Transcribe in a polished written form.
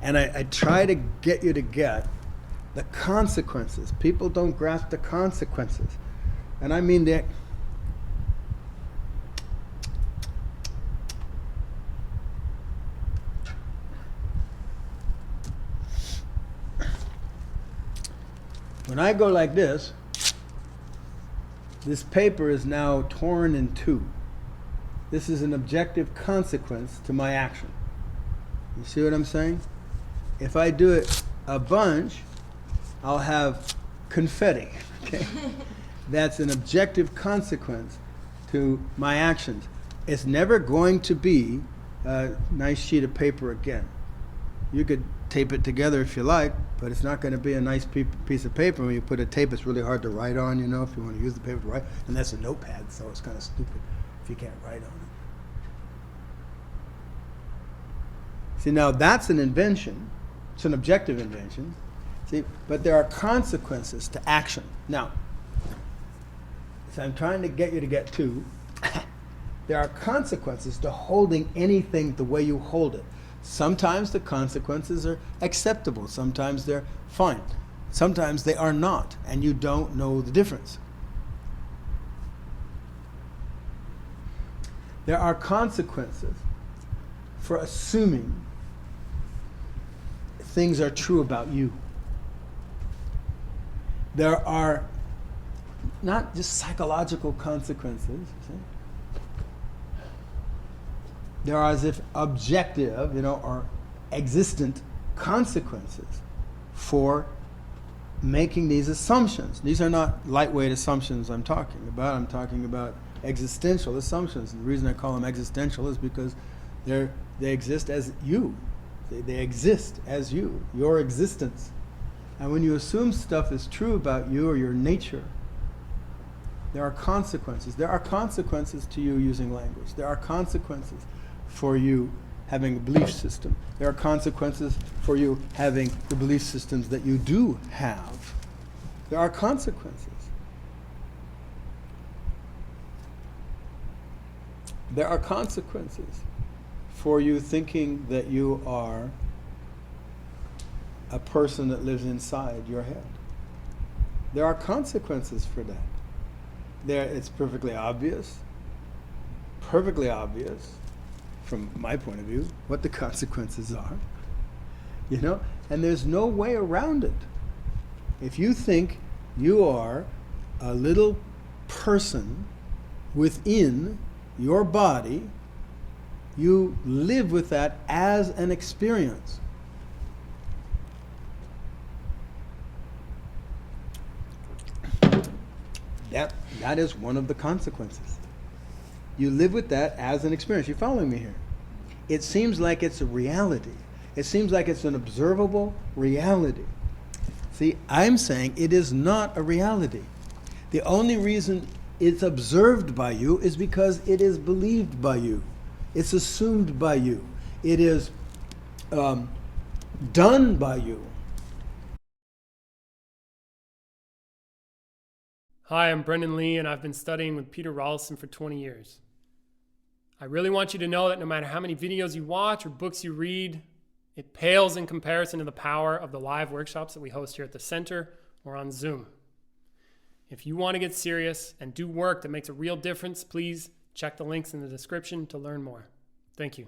And I try to get you to get the consequences. People don't grasp the consequences. And I mean that. When I go like this paper is now torn in two. This is an objective consequence to my action. You see what I'm saying? If I do it a bunch, I'll have confetti. Okay? That's an objective consequence to my actions. It's never going to be a nice sheet of paper again. You could tape it together if you like, but it's not going to be a nice piece of paper. When you put a tape, it's really hard to write on, you know, if you want to use the paper to write. And that's a notepad, so it's kind of stupid if you can't write on it. See, now that's an invention. It's an objective invention. See, but there are consequences to action. Now, so I'm trying to get you to get to, there are consequences to holding anything the way you hold it. Sometimes the consequences are acceptable. Sometimes they're fine. Sometimes they are not, and you don't know the difference. There are consequences for assuming things are true about you. There are not just psychological consequences, see? There are as if objective, you know, or existent consequences for making these assumptions. These are not lightweight assumptions I'm talking about. I'm talking about existential assumptions. And the reason I call them existential is because they exist as you. They exist as you, your existence. And when you assume stuff is true about you or your nature, there are consequences. There are consequences to you using language. There are consequences for you having a belief system. There are consequences for you having the belief systems that you do have. There are consequences. There are consequences for you thinking that you are a person that lives inside your head. There are consequences for that. It's perfectly obvious from my point of view, what the consequences are, you know, and there's no way around it. If you think you are a little person within your body, you live with that as an experience. That is one of the consequences. You live with that as an experience. You're following me here? It seems like it's a reality. It seems like it's an observable reality. See, I'm saying it is not a reality. The only reason it's observed by you is because it is believed by you. It's assumed by you. It is done by you. Hi, I'm Brendan Lee, and I've been studying with Peter Ralston for 20 years. I really want you to know that no matter how many videos you watch or books you read, it pales in comparison to the power of the live workshops that we host here at the center or on Zoom. If you want to get serious and do work that makes a real difference, please check the links in the description to learn more. Thank you.